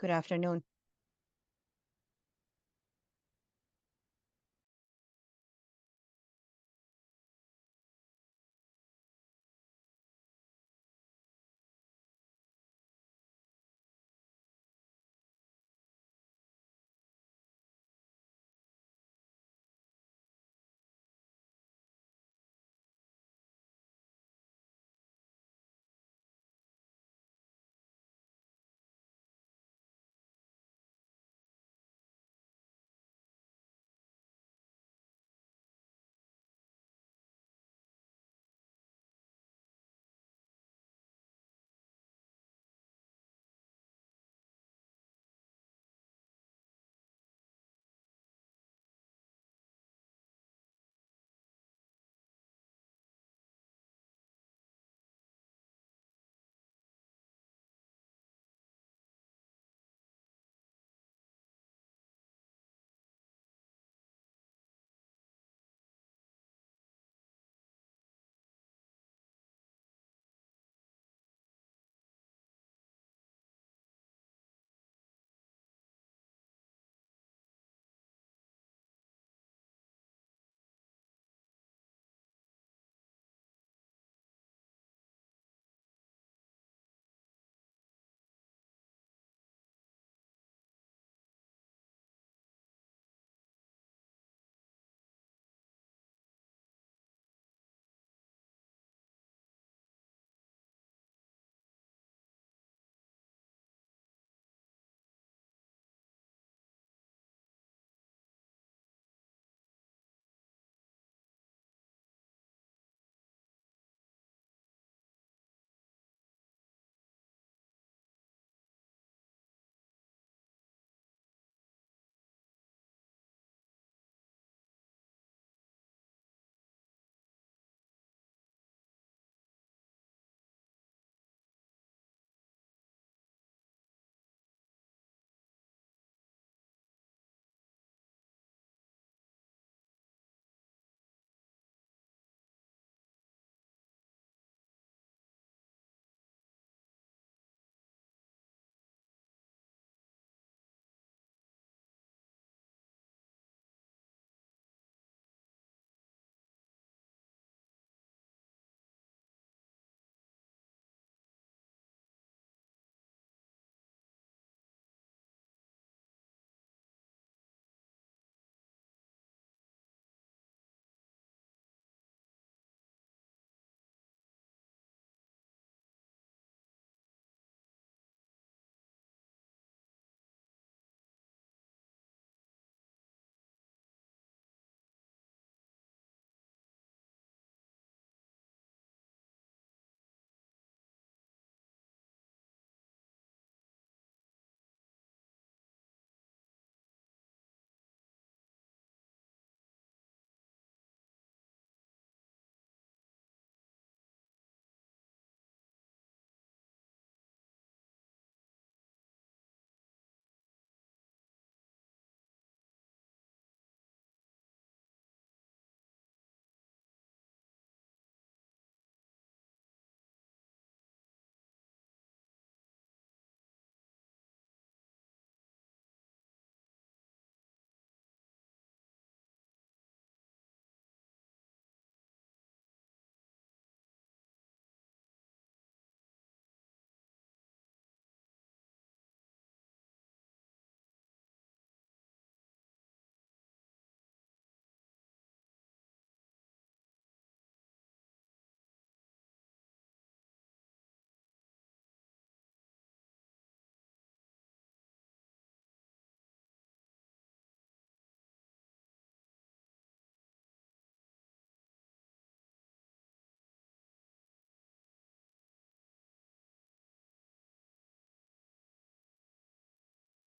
Good afternoon.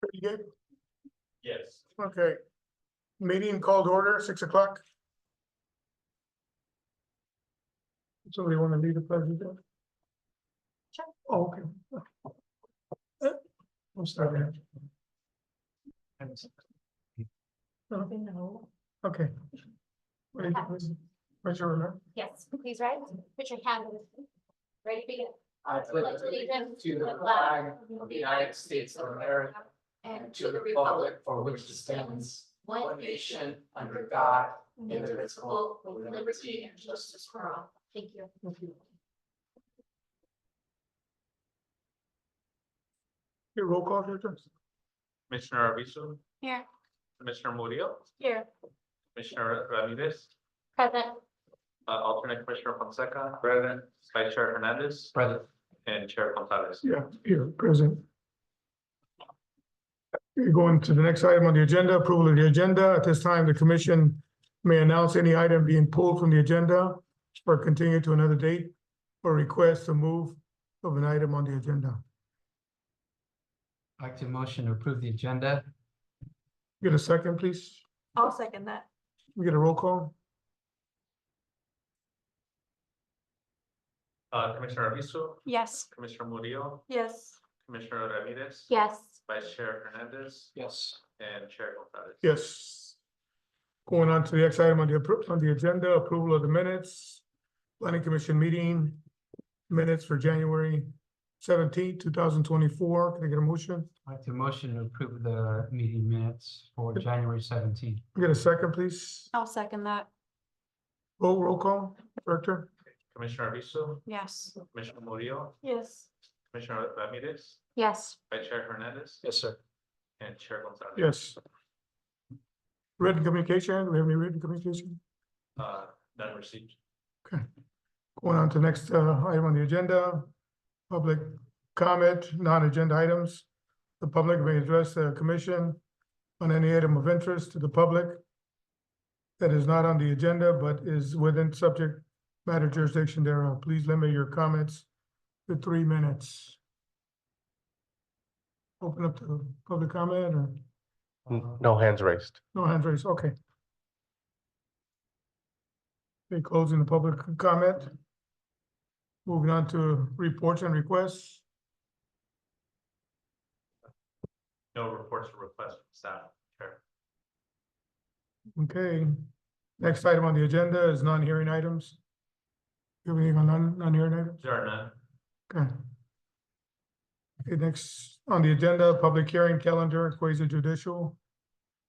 Pretty good. Yes. Okay. Meeting called order, 6 o'clock. Somebody want to lead the president? Sure. Oh, okay. We'll start there. Okay. Raise your hand. Yes, please rise. Put your hand on the. Ready, begin. I pledge allegiance to the flag of the United States of America and to the republic for which it stands, one nation, under God, indivisible, with liberty and justice for all. Thank you. Your roll call, Director? Commissioner Arvizo, Here. Commissioner Murillo, Here. Commissioner Ramirez, Present. alternate Commissioner Fonseca, President, Vice Chair Hernandez, Present. and Chair Gonzalez. Yeah, here, present. We're going to the next item on the agenda, approval of the agenda. At this time, the commission may announce any item being pulled from the agenda or continue to another date or request a move of an item on the agenda. I'd like to motion to approve the agenda. Get a second, please. I'll second that. We get a roll call? Commissioner Arvizo, Yes. Commissioner Murillo, Yes. Commissioner Ramirez. Yes. Vice Chair Hernandez Yes. and Chair Gonzalez. Yes. Going on to the next item on the agenda, approval of the minutes. Planning Commission meeting minutes for January 17, 2024. Can I get a motion? I'd like to motion to approve the meeting minutes for January 17th. Get a second, please. I'll second that. Roll call, Director? Commissioner Arvizo, Yes. Commissioner Murillo, Yes. Commissioner Ramirez, Yes. Vice Chair Hernandez, Yes, sir. and Chair Gonzalez. Yes. Written communication, do we have any written communication? None received. Going on to the next item on the agenda, public comment, non-agenda items. The public may address the commission on any item of interest to the public that is not on the agenda but is within subject matter jurisdiction thereof. Please limit your comments to 3 minutes. Open up to public comment or No hands raised. no hands raised, okay. Okay, closing the public comment. Moving on to reports and requests. No reports or requests from staff, Chair. Okay, next item on the agenda is non-hearing items. You have anything on non-hearing items? There are none. Okay. Okay, next on the agenda, public hearing calendar, quasi judicial.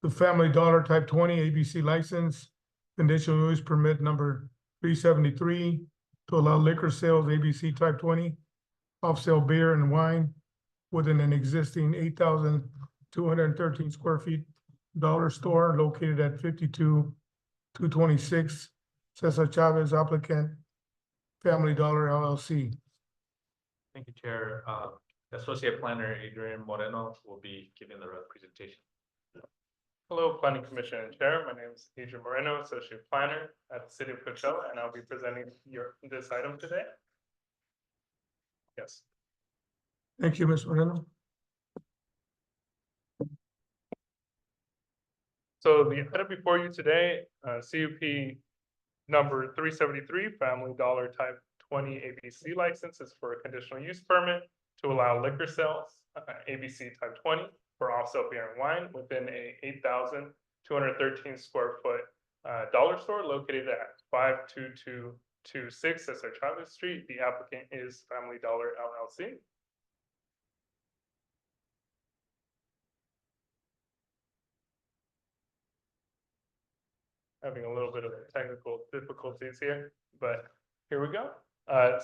The Family Dollar Type 20 ABC license, conditional use permit number 373 to allow liquor sales ABC Type 20, off-sale beer and wine within an existing 8,213 square feet dollar store located at 52-226 Cesar Chavez applicant, Family Dollar LLC. Thank you, Chair. Associate Planner Adrian Moreno will be giving the presentation. Hello, Planning Commission and Chair. My name is Adrian Moreno, Associate Planner at the City of Coachella, and I'll be presenting this item today. Yes. Thank you, Ms. Moreno. So the item before you today, CUP number 373, Family Dollar Type 20 ABC license is for a conditional use permit to allow liquor sales, ABC Type 20, for off-sale beer and wine within a 8,213 square foot dollar store located at 52226 Cesar Chavez Street. The applicant is Family Dollar LLC. Having a little bit of technical difficulties here, but here we go.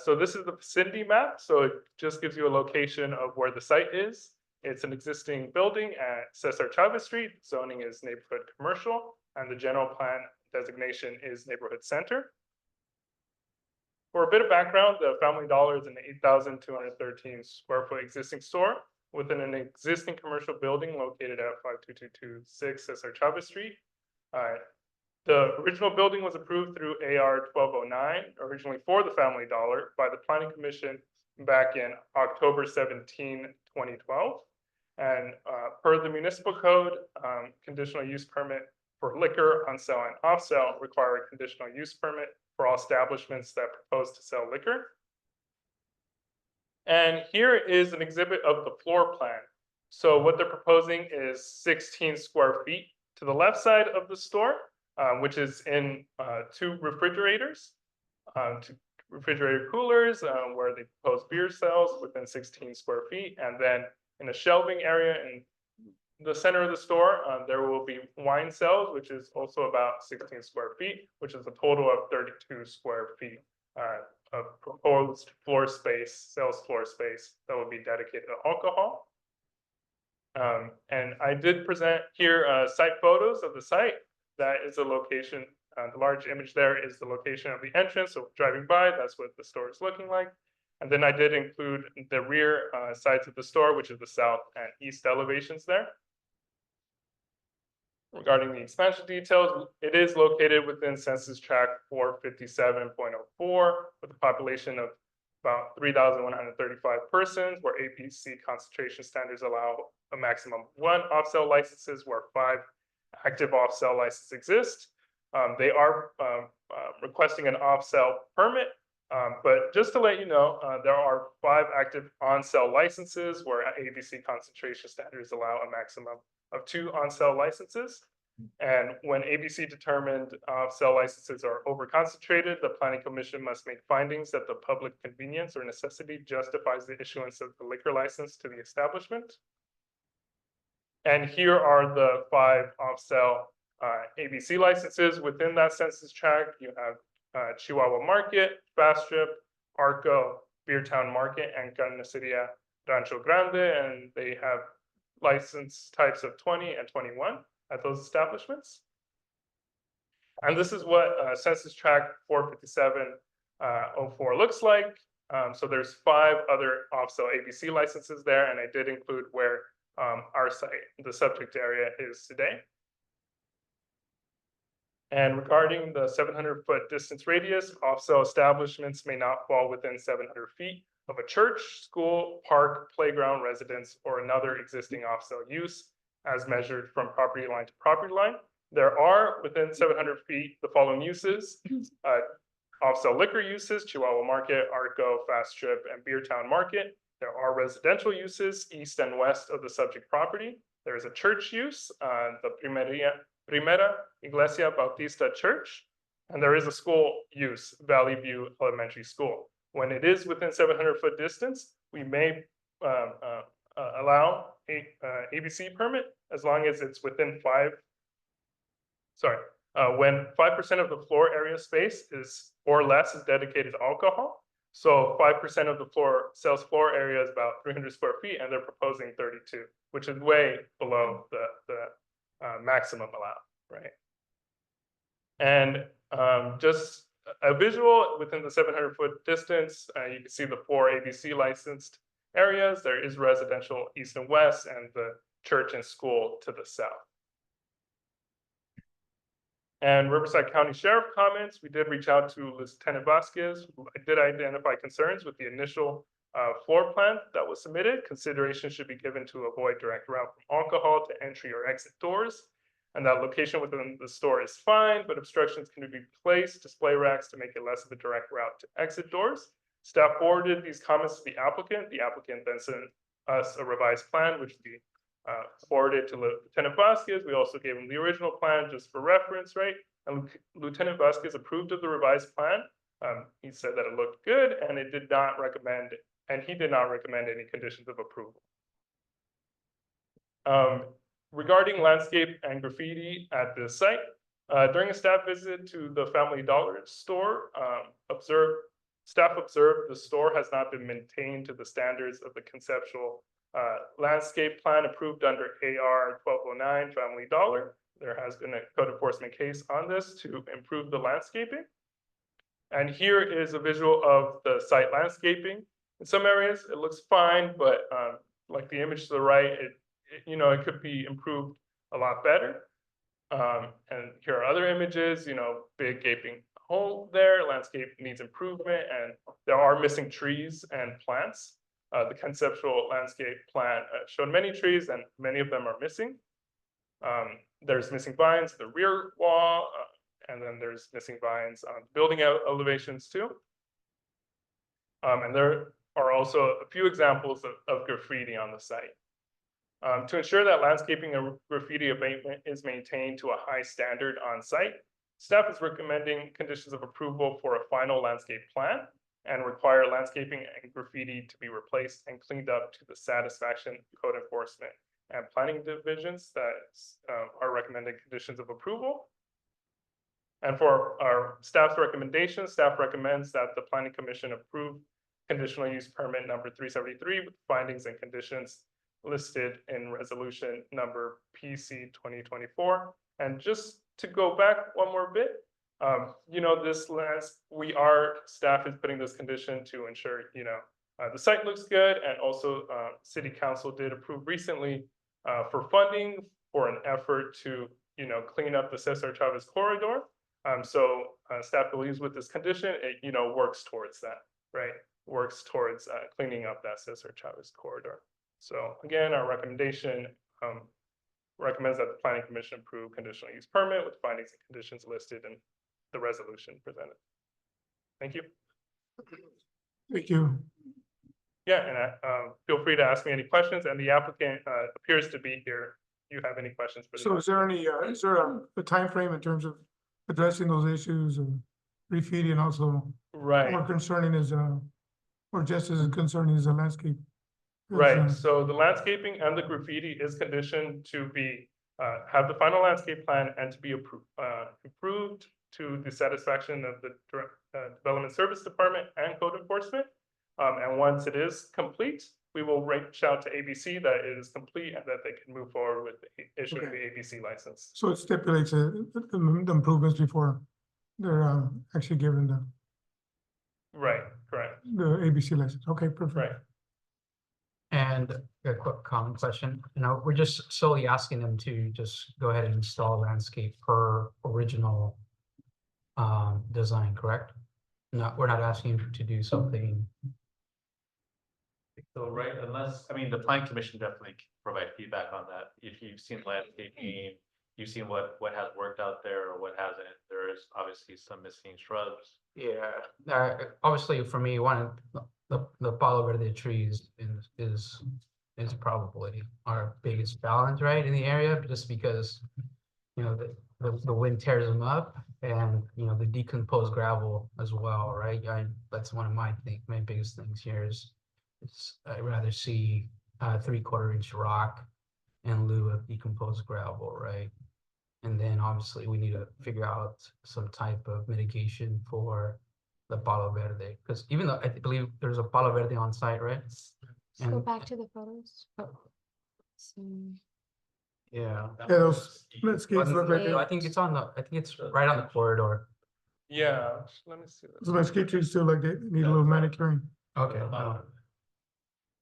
So this is the vicinity map. So it just gives you a location of where the site is. It's an existing building at Cesar Chavez Street. Zoning is neighborhood commercial, and the general plan designation is neighborhood center. For a bit of background, the Family Dollar is an 8,213 square foot existing store within an existing commercial building located at 52226 Cesar Chavez Street. The original building was approved through AR 1209, originally for the Family Dollar by the Planning Commission back in October 17, 2012. And per the municipal code, conditional use permit for liquor on sale and off sale require a conditional use permit for all establishments that propose to sell liquor. And here is an exhibit of the floor plan. So what they're proposing is 16 square feet to the left side of the store, which is in 2 refrigerators to refrigerator coolers, where they propose beer sales within 16 square feet. And then in a shelving area in the center of the store, there will be wine cells, which is also about 16 square feet, which is a total of 32 square feet of proposed floor space, sales floor space that will be dedicated to alcohol. And I did present here site photos of the site. That is a location. The large image there is the location of the entrance. So driving by, that's what the store is looking like. And then I did include the rear sides of the store, which is the south and east elevations there. Regarding the expansion details, it is located within Census Tract 457.04 with a population of about 3,135 persons, where ABC concentration standards allow a maximum of 1 off-sale licenses, where 5 active off-sale licenses exist. They are requesting an off-sale permit, but just to let you know, there are 5 active on-sale licenses, where ABC concentration standards allow a maximum of 2 on-sale licenses. And when ABC determined off-sale licenses are over-concentrated, the planning commission must make findings that the public convenience or necessity justifies the issuance of the liquor license to the establishment. And here are the 5 off-sale ABC licenses within that census tract. You have Chihuahua Market, Fast Strip, Arco, Beertown Market, and Carniceria Rancho Grande, and they have license types of 20 and 21 at those establishments. And this is what Census Tract 457.04 looks like. So there's 5 other off-sale ABC licenses there, and I did include where our site, the subject area, is today. And regarding the 700-foot distance radius, off-sale establishments may not fall within 700 feet of a church, school, park, playground, residence, or another existing off-sale use as measured from property line to property line. There are within 700 feet the following uses: off-sale liquor uses, Chihuahua Market, Arco, Fast Strip, and Beertown Market. There are residential uses east and west of the subject property. There is a church use, the Primera Iglesia Bautista Church, and there is a school use, Valley View Elementary School. When it is within 700-foot distance, we may allow a ABC permit as long as it's within when 5% of the floor area space is or less is dedicated to alcohol. So 5% of the sales floor area is about 300 square feet, and they're proposing 32, which is way below the maximum allowed, right? And just a visual within the 700-foot distance, you can see the 4 ABC licensed areas. There is residential east and west, and the church and school to the south. And Riverside County Sheriff comments, we did reach out to Lieutenant Vasquez, who did identify concerns with the initial floor plan that was submitted. Consideration should be given to avoid direct route from alcohol to entry or exit doors. And that location within the store is fine, but obstructions can be placed, display racks to make it less of a direct route to exit doors. Staff forwarded these comments to the applicant. The applicant then sent us a revised plan, which we forwarded to Lieutenant Vasquez. We also gave him the original plan just for reference, right? And Lieutenant Vasquez approved of the revised plan. He said that it looked good, and he did not recommend any conditions of approval. Regarding landscape and graffiti at the site, during a staff visit to the Family Dollar store, staff observed the store has not been maintained to the standards of the conceptual landscape plan approved under AR 1209 Family Dollar. There has been a code enforcement case on this to improve the landscaping. And here is a visual of the site landscaping. In some areas, it looks fine, but like the image to the right, it could be improved a lot better. And here are other images, big gaping hole there, landscape needs improvement, and there are missing trees and plants. The conceptual landscape plan showed many trees, and many of them are missing. There's missing vines, the rear wall, and then there's missing vines on building elevations too. And there are also a few examples of graffiti on the site. To ensure that landscaping and graffiti abatement is maintained to a high standard on site, staff is recommending conditions of approval for a final landscape plan. and require landscaping and graffiti to be replaced and cleaned up to the satisfaction of code enforcement and planning divisions that are recommended conditions of approval. And for our staff's recommendation, staff recommends that the planning commission approve conditional use permit number 373 with findings and conditions listed in resolution number PC 2024. And just to go back one more bit, staff is putting this condition to ensure, the site looks good, and also city council did approve recently for funding for an effort to, clean up the Cesar Chavez corridor. Staff believes with this condition, it, works towards that, right? Works towards cleaning up that Cesar Chavez corridor. So again, our recommendation recommends that the planning commission approve conditional use permit with findings and conditions listed in the resolution presented. Thank you. Thank you. Yeah, and feel free to ask me any questions, and the applicant appears to be here. Do you have any questions for the So is there a timeframe in terms of addressing those issues and graffiti, and also Right. more concerning is, or just as concerning as the landscape? Right, so the landscaping and the graffiti is conditioned to be, have the final landscape plan and to be approved to the satisfaction of the Development Service Department and Code Enforcement. And once it is complete, we will reach out to ABC that it is complete and that they can move forward with issuing the ABC license. So it stipulates the improvements before they're actually given Right, correct, the ABC license. Okay, perfect. right. And a quick common question, we're just solely asking them to just go ahead and install landscape per original design, correct? No, we're not asking you to do something. So, right, the plan commission definitely can provide feedback on that. If you've seen landscaping, you've seen what has worked out there or what hasn't, there is obviously some missing shrubs. Yeah, obviously for me, the Palo Verde trees is probably our biggest challenge, right, in the area, just because, the wind tears them up, and, the decomposed gravel as well, right? That's one of my biggest things here is I'd rather see 3/4 inch rock in lieu of decomposed gravel, right? And then obviously we need to figure out some type of mitigation for the Palo Verde, because even though I believe there's a Palo Verde on site, right? Go And back to the photos. yeah, Yeah, those landscapes look like, I think it's right on the corridor. Yeah, let me see. the landscape trees still like they need a little manicuring. Okay.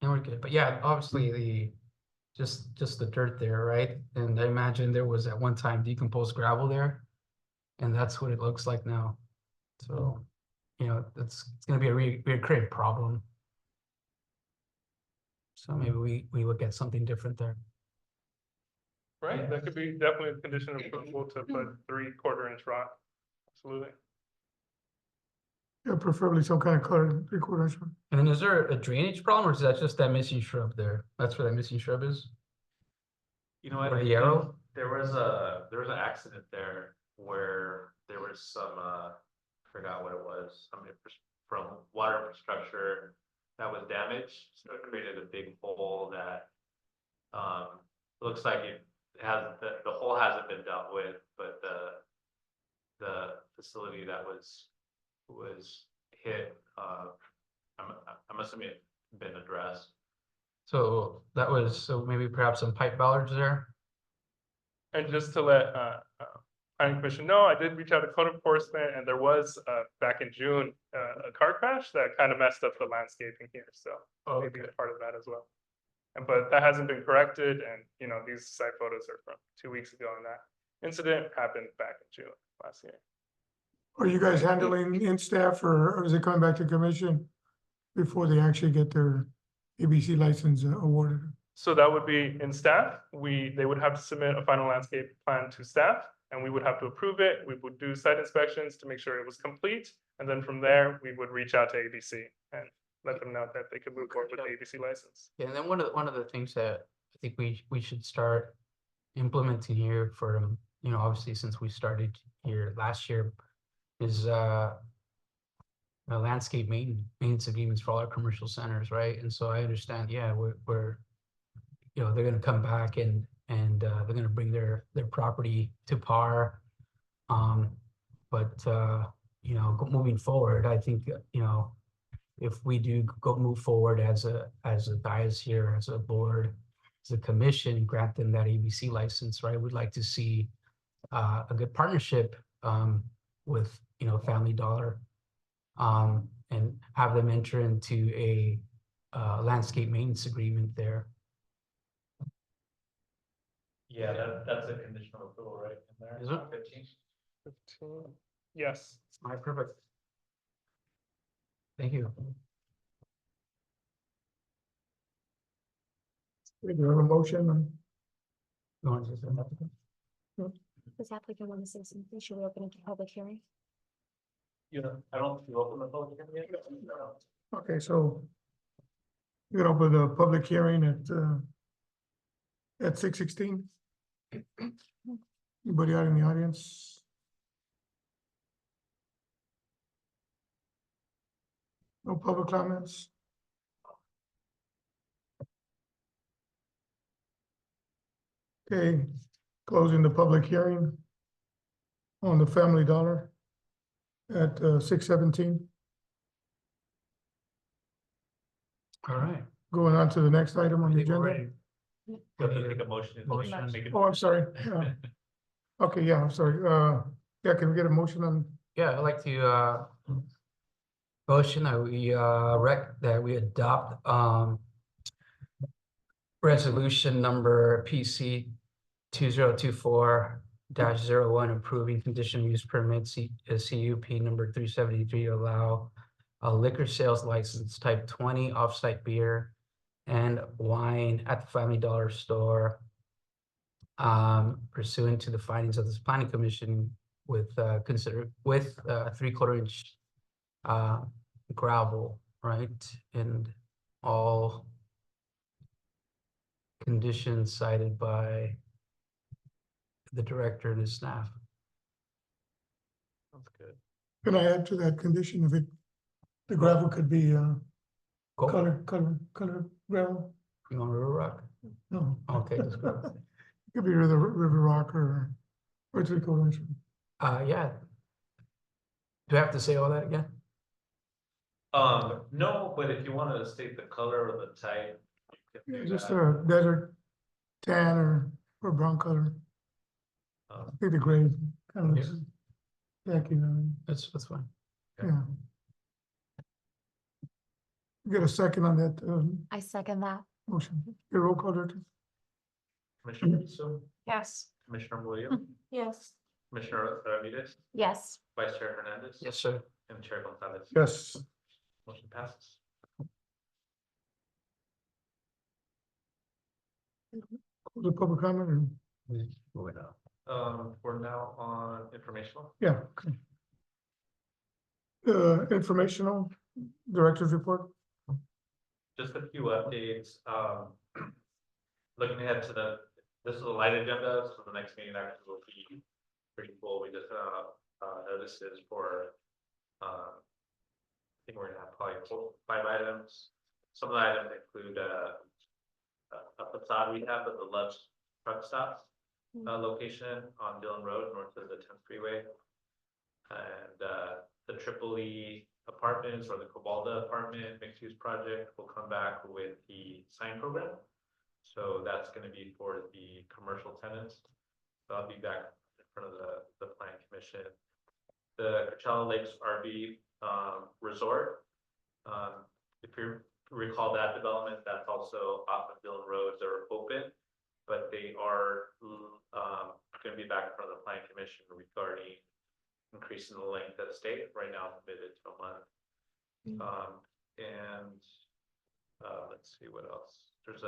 And we're good, but yeah, obviously just the dirt there, right? And I imagine there was at one time decomposed gravel there, and that's what it looks like now. So, it's gonna be a recurring problem. So maybe we look at something different there. Right, that could be definitely a condition of approval to put 3/4 inch rock, absolutely. Yeah, preferably some kind of color, 3/4 inch one. And then is there a drainage problem, or is that just that missing shrub there? That's where that missing shrub is? You know what? Or I the think arrow? There was an accident there where there was some, I forgot what it was, from water infrastructure that was damaged. So it created a big hole that, looks like it has, the hole hasn't been dealt with, but the facility that was hit, I'm assuming it been addressed. So maybe perhaps some pipe bollards there? And just to let planning commission know, I did reach out to code enforcement, and there was back in June a car crash that kind of messed up the landscaping here, so maybe a part of that as well. But that hasn't been corrected, and these site photos are from 2 weeks ago, and that incident happened back in June last year. Are you guys handling in staff, or is it coming back to commission before they actually get their ABC license awarded? So that would be in staff. They would have to submit a final landscape plan to staff, and we would have to approve it. We would do site inspections to make sure it was complete. And then from there, we would reach out to ABC and let them know that they could move forward with the ABC license. Yeah, and then one of the things that I think we should start implementing here for, obviously since we started here last year, is landscape maintenance agreements for all our commercial centers, right? And so I understand, yeah, we're, you know, they're gonna come back and they're gonna bring their property to par. But you know, moving forward, I think, you know, if we do move forward as a dais here, as a board, as a commission, grant them that ABC license, right? We'd like to see a good partnership with, you know, Family Dollar, and have them enter into a landscape maintenance agreement there. Yeah, that's a conditional approval, right, in there? Is it? 15. 15. Yes. All right, perfect. Thank you. We do have a motion and You want to say something? Does applicant want to say something? Should we open it to public hearing? You know, I don't think you open the public hearing yet. No. okay, so you know, open the public hearing at 6:16. Anybody out in the audience? No public comments? Okay, closing the public hearing on the Family Dollar at 6:17. All right. Going on to the next item on the agenda. Ready. You have to make a motion. Motion. Make it- Oh, I'm sorry. Yeah. Okay, yeah, I'm sorry. Yeah, can we get a motion on, Yeah, I'd like to motion that we adopt resolution number PC 2024-01, approving conditional use permit CUP number 373 to allow a liquor sales license type 20 offsite beer and wine at the Family Dollar store, pursuant to the findings of this planning commission with 3/4 inch gravel, right? And all conditions cited by the director and his staff. Sounds good. can I add to that condition if the gravel could be Go. color gravel? You want River Rock? No, Okay, that's good. it could be River Rock or 3/4 inch. Yeah. Do I have to say all that again? No, but if you want to state the color or the type. you can Yeah, do just that. a desert tan or brown color. I think the gray kind of looks tacky, That's fine. yeah. Get a second on that I second that. motion. Your roll call, Director? Commissioner Rizzo, Yes. Commissioner Murillo, Yes. Commissioner Ramirez, Yes. Vice Chair Hernandez. Yes, sir. And Chair Gonzalez. Yes. Motion passes. Close the public comment or, Moving on. We're now on informational. yeah. Okay. Informational Director's report. Just a few updates, looking ahead to this is a light agenda, so the next meeting actually will be pretty full. We just, notices for, I think we're gonna have probably 5 items. Some of the items include, a facade we have at the Love's truck stop, location on Dillon Road, north of the 10th freeway. And, the Tripoli apartments or the Cobalda apartment mixed use project will come back with the sign program. So that's gonna be for the commercial tenants. So I'll be back in front of the planning commission. The Coachella Lakes RV resort. If you recall that development, that's also off of Dillon Road, they're open. But they are gonna be back in front of the planning commission regarding increasing the length of stay. Right now it's limited to a month. And let's see what else. There's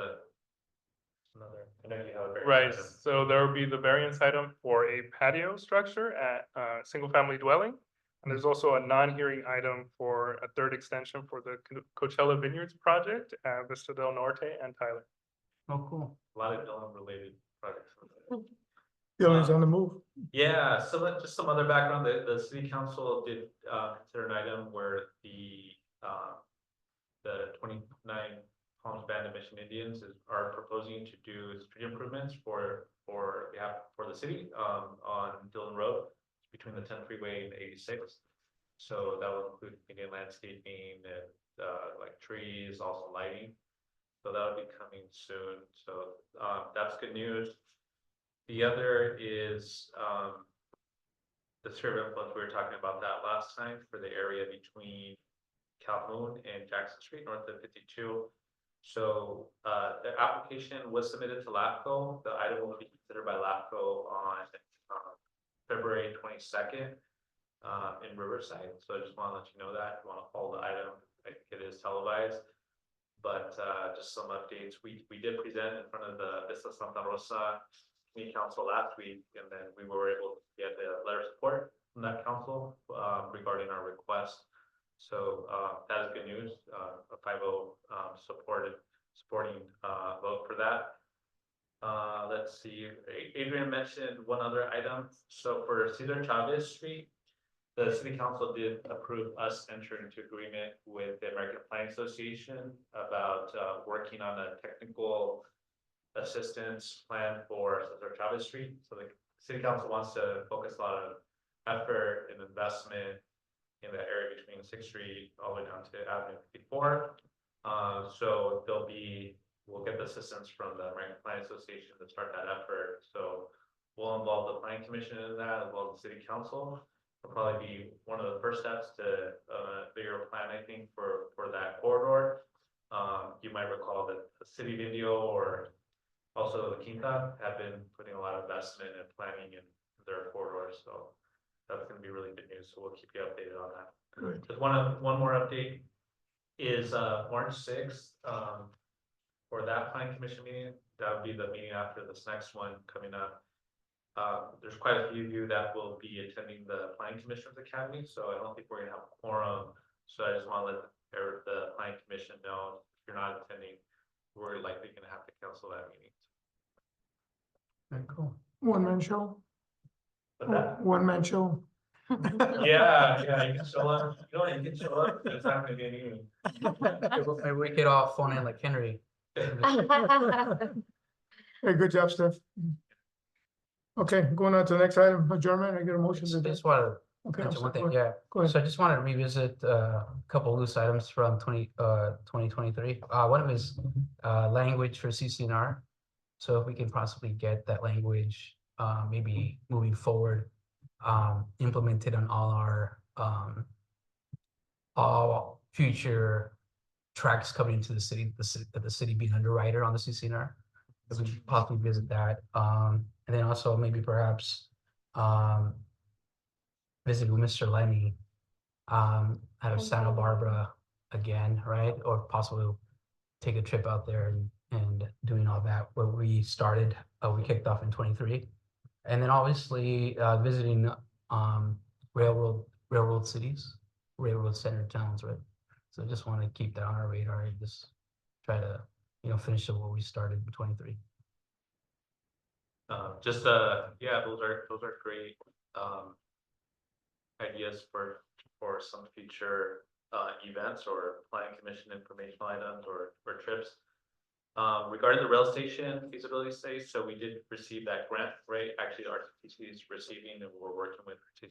another. I know you have a variance Right, item. so there will be the variance item for a patio structure at a single family dwelling. And there's also a non-hearing item for a third extension for the Coachella Vineyards project at Vista del Norte and Tyler. Oh, cool. A lot of Dillon related projects. Dylan's on the move. Yeah, so just some other background, the city council did consider an item where the Indians are proposing to do street improvements for the city, on Dillon Road between the 10 freeway and 86. So that will include Indian landscaping and, like trees, also lighting. So that'll be coming soon. So, that's good news. The other is, the sphere of influence, we were talking about that last time for the area between Calhoun and Jackson Street, north of 52. So, the application was submitted to LAFCO. The item will be considered by LAFCO on, February 22nd, in Riverside. So I just want to let you know that. If you want to follow the item, I think it is televised. But, just some updates. We did present in front of the Vista Santa Rosa Community Council last week, and then we were able to get a letter of support from that council, regarding our request. So, that is good news. A 5-0, supporting vote for that. Let's see, Adrian mentioned one other item. So for Cesar Chavez Street, the city council did approve us entering into agreement with the American Planning Association about, working on a technical assistance plan for Cesar Chavez Street. So the city council wants to focus a lot of effort and investment in the area between 6th Street all the way down to Avenue 54. So we'll get the assistance from the American Planning Association to start that effort. So we'll involve the planning commission in that, as well as the city council. It'll probably be one of the first steps to bigger plan, I think, for that corridor. You might recall that the city of Indio or also the Quinta have been putting a lot of investment and planning in their corridors. So that's going to be really good news. So we'll keep you updated on that. Good. Just one more update is March 6th, for that planning commission meeting. That would be the meeting after this next one coming up. There's quite a few of you that will be attending the Planning Commissioners Academy, so I don't think we're gonna have a quorum. So I just want to let the Planning Commission know, if you're not attending, we're likely gonna have to cancel that meeting. Very cool. One-man show? But that, One-man show? yeah, you can show up, you can show up, it's not gonna be an evening. Maybe we could all phone in like Henry. Hey, good job, Steph. Okay, going on to the next item, adjournment, I get a motion to I this. just want to Okay, I'm mention one sorry, thing, go ahead. yeah. Go ahead. So I just wanted to revisit a couple loose items from 2023. One of them is language for CCNR. So if we can possibly get that language, maybe moving forward, implemented on all future tracks coming into the city, the city being underwriter on the CCNR. If we could possibly visit that, and then also maybe perhaps visit with Mr. Lenny out of Santa Barbara again, right? Or possibly take a trip out there and doing all that where we started, we kicked off in 23. And then obviously visiting railroad cities, railroad centered towns, right? So just want to keep that on our radar and just try to, finish up what we started in 23. Yeah, those are great ideas for some future events or planning commission informational items or trips. Regarding the rail station feasibility study, so we did receive that grant, right? Actually, RTC is receiving, and we're working with the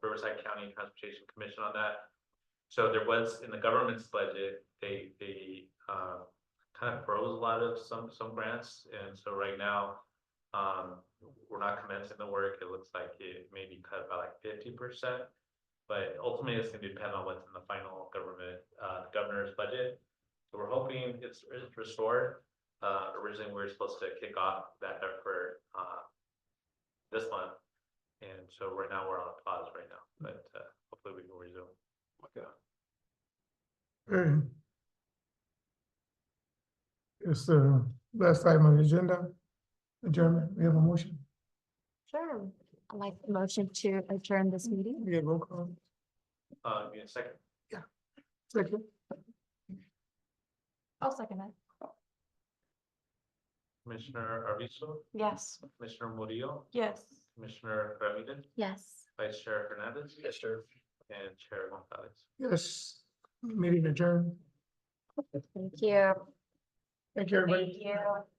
Riverside County Transportation Commission on that. So there was in the government's budget, they kind of froze a lot of some grants, and so right now we're not commencing the work. It looks like it may be cut by like 50%, but ultimately it's going to depend on what's in the final governor's budget. So we're hoping it's restored. Originally we were supposed to kick off that effort this month, and so right now we're on a pause right now, but hopefully we can resume. Okay. It's the last item on the agenda. Adjournment, we have a motion. Sure. I'd like the motion to adjourn this meeting. We have roll call. Give me a second. Second. I'll second that. Commissioner Arvizo, Yes. Commissioner Murillo, Yes. Commissioner Ramirez, Yes. Vice Chair Hernandez. Yes, sir. And Chair Gonzalez. Yes, meeting adjourned. Thank you. Thank you, everybody. Thank you.